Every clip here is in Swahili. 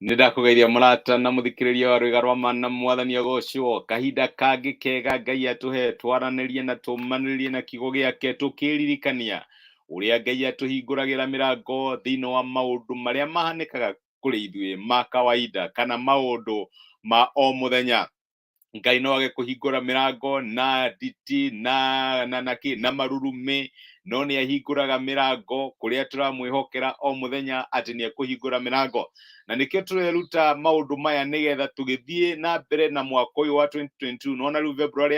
Nindakugeiria murata na muthikiriria wa rwiga rwa mana mwathani agocwo kahinda kangi kega Ngai atuhe twaranirie na tumanirie na kiugo giake tukiririkania uria Ngai atuhinguragira mirango thiini wa maundu maria mahanikaga kuri ithue ma kawaida kana maundu ma o muthenya. Ngai no age kuhingura mirango na nditi na marurume, no ni ahinguraga mirango kuria turamwihokera o muthenya ati ni akuhingura mirango. Na nikio tureruta maundu maya nigetha tugithie na mbere na mwaka uyu wa 2022 nona riu February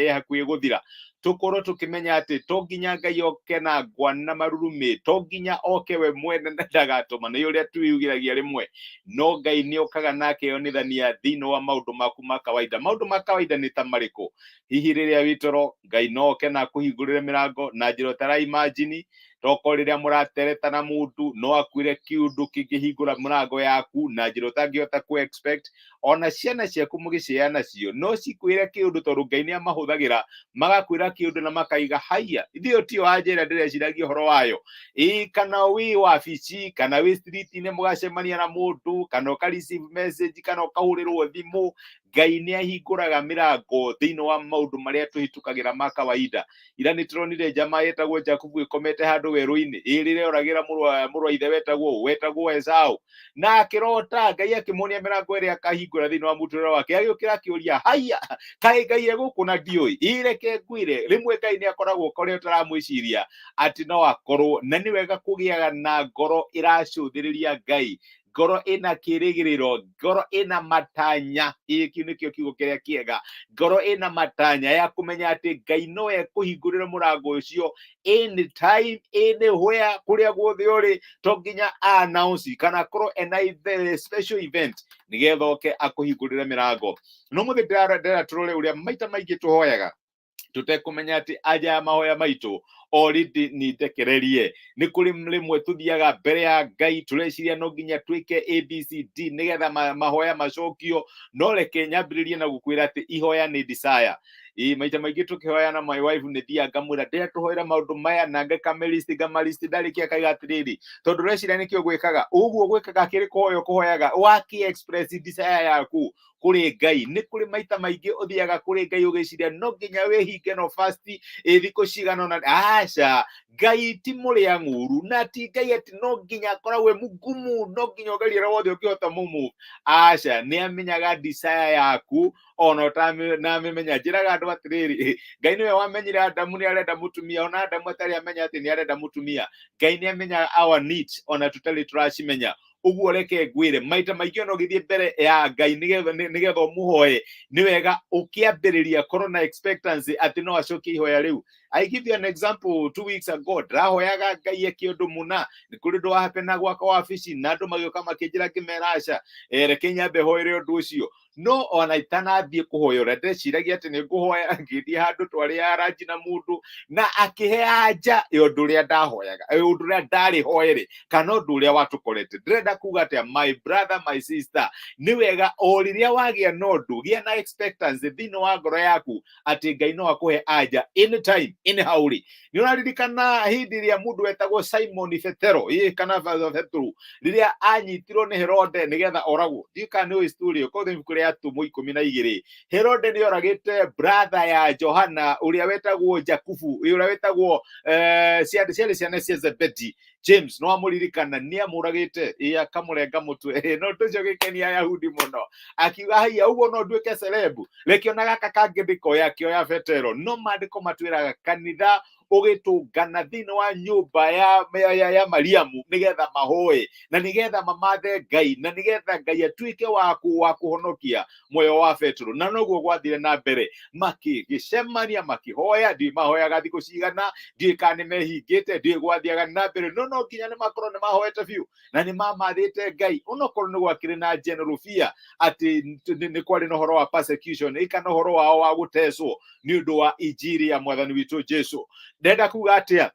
ya hakuhi guthira tukorwo tukimenya ati to nginya Ngai oke na ngwa na marurume, to nginya oke we mwene ndagatuma ni uria tuyugiragia rimwe, no Ngai ni okaga na akeyonithania thiini wa maundu maku ma kawaida. Maundu ma kawaida ni ta mariku? Hihi riria witoro Ngai no oke na akuhingurire mirango na njira utara imagine. Toko riria muratereta na mundu no akwire kiundu kingihingura murango yaku na njira utangihota ku expect. Ona ciana ciaku mugiciana cio no cikwire kiundu tondu Ngai ni amahuthagira magakwira kiundu na makaiga haya ithio tio anjira ndireciragia horo wayo. Kana wi wabici kana wi street ni mugacemania na mundu kana uka receive message kana ukahurirwo thimu, Ngai ni ahinguraga mirango thiini wa maundu maria tuhitukagira ma kawaida. Ira ni turonire jamaa yetagwo Jakubu ikomete handu weru-ini irire oragira murwa ithe wetagwo Esau, na akirota Ngai akimunia mirango iria akahingura thiini wa muturire wake, agiukira akiuria haya kai Ngai eguku na ndioi ireke ngwire. Rimwe Ngai ni akoragwo koria utaramwiciria ati no akorwo, na ni wega kugiaga na ngoro iracuthiriria Ngai, ngoro ina kirigiriro, ngoro ina matanya. Iki nikio kiugo kiria kiega, ngoro ina matanya ya kumenya ati Ngai no ekuhingurira murango ucio anytime anywhere kuria guothe uri, to nginya announce kana korwo ena special event nigetha oke akuhingurire mirango. No muthi ndira turore uria maita maingi tuhoyaga tutekumenya ati aja ya mahoya maitu already ni ndekererie. Ni kuri rimwe tuthiaga mbere ya Ngai tureciria no nginya twike ABCD nigetha mahoya macokio, no reke nyambiririe na gukwira ati ihoya ni desire. Maita maingi tukihoya na my wife ni thia ngamwira ndira tuhoera maundu maya na ngamalist ndarikia kaiga atiriri tondu reciria nikio gwikaga uguo gwikaga kiri kuhoyaga waki express desire yaku kuri Ngai. Ni kuri maita maingi uthiaga kuri Ngai ugiciria no nginya wihinge no fast thiku cigana na aca. Ngai ti muria nguru na ti Ngai ati no nginya akoragwo mugumu, no nginya ugeria wothe ukihota mumu. Aca ni amenyaga desire yaku ona utamenya. Njiraga andu atiriri Ngai niwe wamenyire Adamu ni arenda mutumia, ona Adamu atari amenya ati ni arenda mutumia. Ngai ni amenya our needs ona tutari turacimenya. Uguo reke ngwire maita maingi ono githie mbere ya Ngai nigetha umuhoe ni wega ukiambiriria corona expectancy ati no acokie ihoya riu. I give you an example. 2 weeks ago drahoyaga Ngai eki undu muna, ni kuri ndu wahapena gwaka wabici na andu magioka makinjira kimerasha reke nyambe hoere undu ucio. No ona itanathie kuhoya uria ndeciragia ati ni nguhoya ngithie handu twari aranji na mundu na akihe anja undu uria ndahoyaga undu uria ndari hoere kana undu uria watukorete. Ndirenda kuga ati my brother my sister, ni wega o riria wagia na undu gia na expectancy thiini wa ngoro yaku ati Ngai no akuhe anja anytime anyhow. Ni unaririkana hindi iria mundu wetagwo Simon Petero kana Petro riria anyitirwo ni Herode nigetha oragwo? Ndika ni story ko thimu kuria atumu 12. Herode ni oragite brother ya Johana uria wetagwo Jakubu uria wetagwo ciana cia Zebedi James, no amuririkana ni amuragite akamurenga mutwe. No tucio gikenia Ayahudi muno akiuga haya uguo no nduike celebu. Rekio gaka kangi ndikoya kioya Petero no mandiko matwiraga kanitha ugitungana thiini wa nyumba ya Mariamu nigetha mahoe na nigetha mamathe Ngai na nigetha Ngai atuike wa kuhonokia moyo wa Petero. Na noguo gwathire na mbere makigicemania makihoya. Ndi mahoyaga thiku cigana, ndi kana mehingite, ndi gwathiaga na mbere no nginya ni makorwo ni mahoete biu na ni mamathite Ngai. Unokorwo ni gwakire na general fear ati ni kwari no horo wa persecution ikana horo wa guteswo ni undu wa injiri ya mwathani witu Jesu. Ndenda kuga atia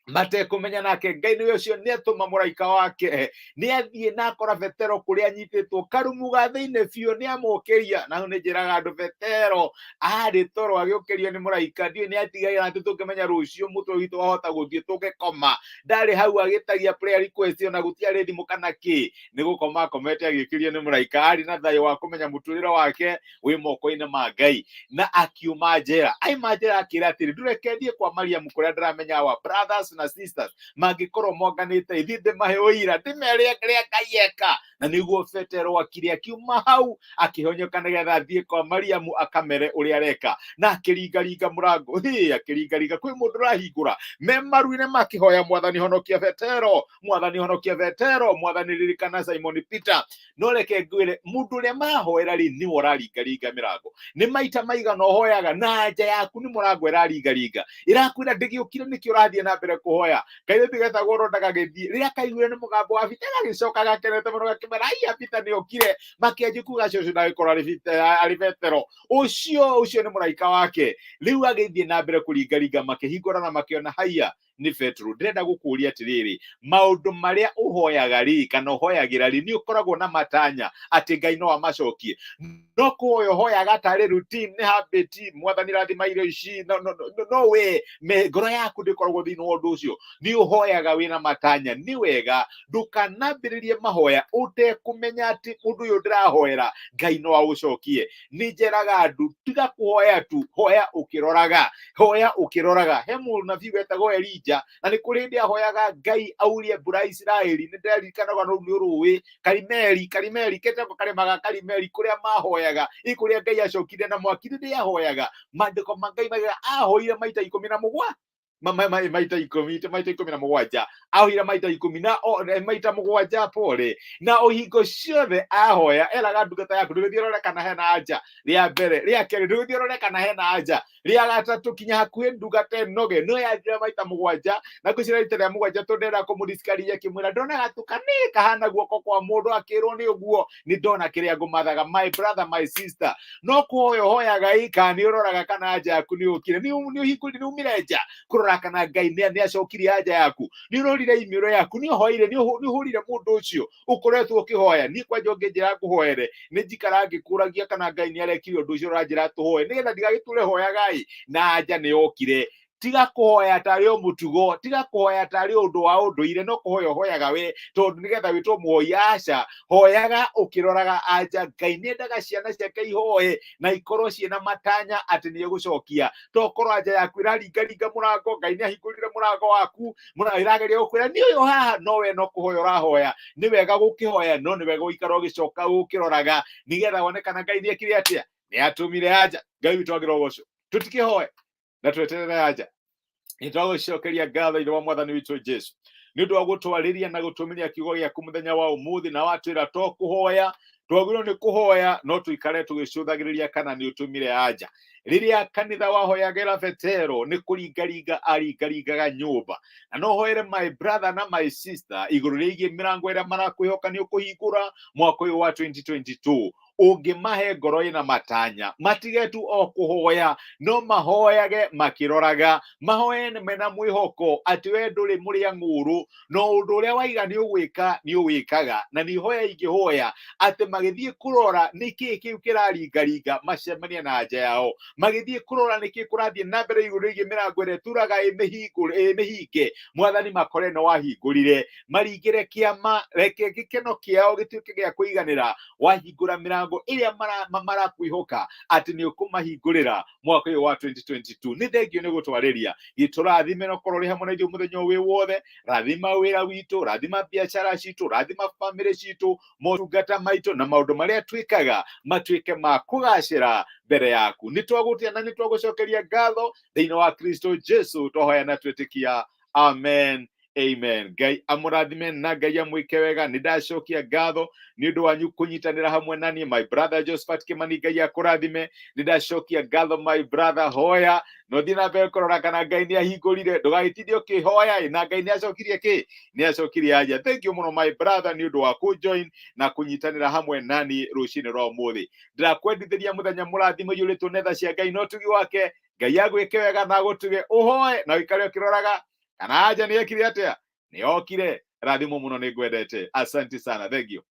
matekumenya nake Ngai niwe ucio ni atuma muraika wake ni athie na akora Petero kuria anyititwo karumu ga thiini biu ni amukiria na ni njiraga andu Petero ari toro agiukirio ni muraika ndio ni atigaira ati tukimenya rucio mutwe witu wahota guthie tugikoma ndari hau agitagia prayer request na gutiari thimu kana ki ni gukoma akomete agikirio ni muraika ari na thayo wa kumenya muturiro wake wi moko-ini ma Ngai na akiuma njera aima njera akira atiri ndurekendie kwa Mariamu kuria ndiramenya wa brothers na sisters mangikorwo monganite ithinde mahe uira ndimeria kiria Ngai eka na niguo Petero akiri akiuma hau akihonyoka nigetha athie kwa Mariamu akamere uria areka na akiringaringa murango akiringaringa kwi mundu rahingura memaru-ini makihoya mwathani honokia Petero mwathani ririkana Simon Peter no reke ngwire mundu uria mahoera ri ni uraringaringa mirango ni maita maigana hoyaga na nja yaku ni murango iraringaringa irakwira ndigiukire niki urathie na mbere kuhoya kaire tigeta goro ndagagithie riria kaiguire ni mugambo wa Peter gagicoka gakenete muno gakimera ia Peter ni okire makianji kuga cio ndagikora ari Petero ucio ni muraika wake riu agithie na mbere kuringaringa makihingura na makiona haya ni Petero ndirenda gukuria atiriri maundu maria uhoyaga ri kana uhoyagira ri ni ukoragwo na matanya ati Ngai no amacokie no kuhoya hoyaga tari routine ni habit mwathani rathima irio ici no we me ngoro yaku ndikoragwo thiini wa undu ucio ni uhoyaga wina matanya ni wega ndukanambiririe mahoya utekumenya ati undu uyu ndirahoera Ngai no agucokie ni njeraga andu tiga kuhoya tu hoya ukiroraga he munabii wetagwo Elija na ni kuri ndi ahoyaga Ngai aurie mbura Isiraeli ni ndirikanaga no ni uruwi Karimeli ketako karemaga Karimeli kuria mahoyaga ikuria Ngai acokire na mwaki ndi ahoyaga mandiko ma Ngai maga ahoire maita 17 maita 17 ahoira maita 10 na maita 7 pole na uhingo ciothe ahoya eraga ndungata yaku ndugithiororeka hena anja ria mbere ria keri ndugithiororeka hena anja ria gatatu kinya hakuhi ndungata noge no yanjira maita 7 na kucira itera 7 tondera kumudisikaria kimwira ndona gatukani kahana guoko kwa mundu akirwo ni uguo ni ndona kiria ngumathaga my brother my sister no kuhoyaga ikani uroraga kana anja yaku ni ukire ni uhinguri ni umirenja kurora kana Ngai ni acokirie anja yaku ni urorire imiro yaku ni hoire ni uhurire mundu ucio ukoretwo ukihoya ni kwa jonge njira kuhoere ni njikara ngikuragia kana Ngai ni arekire undu ucio ranjira tuhoe nigetha ndigagiture hoyaga na anja ni okire tiga kuhoya tari o mutugo tiga kuhoya tari undu wa unduire no kuhoya hoyaga we tondu nigetha witwo muhoya aca hoyaga ukiroraga anja Ngai ni endaga ciana ciake ihoe na ikorwo ciena matanya ati ni egucokia to korwo anja yaku iraringaringa murango Ngai ni ahingurire murango waku irageria gukwira ni uyu haha no we no kuhoya urahoya ni wega gukihoya no ni wega guikara ugicoka ukiroraga nigetha wonekana Ngai ni ekire atia ni atumire anja Ngai witu agirogoco tutikihoe na tweterere anja nitwagucokeria ngatho ire wa mwathani witu Jesu ni undu wa gutwariria na gutumiria kiugo giaku muthenya wa umuthi na watwira to kuhoya twagirwo ni kuhoya no tuikare tugicũthagĩrĩria kana ni utumire anja riria kanitha wahoyagira Petero ni kuringaringa aringaringaga nyumba na no hoere my brother na my sister iguru rigie mirango ira marakwihoka ni ukuhingura mwaka uyu wa 2022 ungimahe ngoro ina matanya matige tu o kuhoya no mahoyage makiroraga mahoye mena mwihoko ati we nduri muria nguru no undu uria waiga ni ugwika ni ugwikaga na ni hoya ingihoya ati magithie kurora niki kiu kiraringaringa macemania na anja yao magithie kurora niki kurathie na mbere iguru rigi mirango ire turaga imihinge mwathani makore no wahingurire maringire kiama reke gikeno kiao gituike gia kuiganira wahingura mirango iria marakwihoka ati ni ukumahingurira mwaka uyu wa 2022 ni thengio ni gutwariria giturathime no korori hamwe na ithuĩ muthenya wi wothe rathima wira witu rathima biashara citu rathima family citu motungata maitu na maundu maria twikaga matuike ma kugacira mbere yaku ni twagutia na ni twagucokeria ngatho thiini wa Kristo Jesu twahoya na twitikia amen amen Ngai amurathime na Ngai amwike wega ni ndacokia ngatho ni undu wanyu kunyitanira hamwe nani my brother Josephat Kimani Ngai akurathime ni ndacokia ngatho my brother hoya no thina mbere kurora kana Ngai ni ahingurire ndugagitithio kihoya na Ngai ni acokirie ki ni acokirie aja thank you muno my brother ni undu wa kujoin na kunyitanira hamwe nani rucini rwa umuthi ndirakwendithiria muthenya murathimo yuritwo netha cia Ngai no tugi wake Ngai agwike wega na gutuge uhoe na wikare ukiroraga kana aja nĩ ekire atĩa nĩ okire rathimo mũno nĩ ngwendete. Asanti sana, thank you.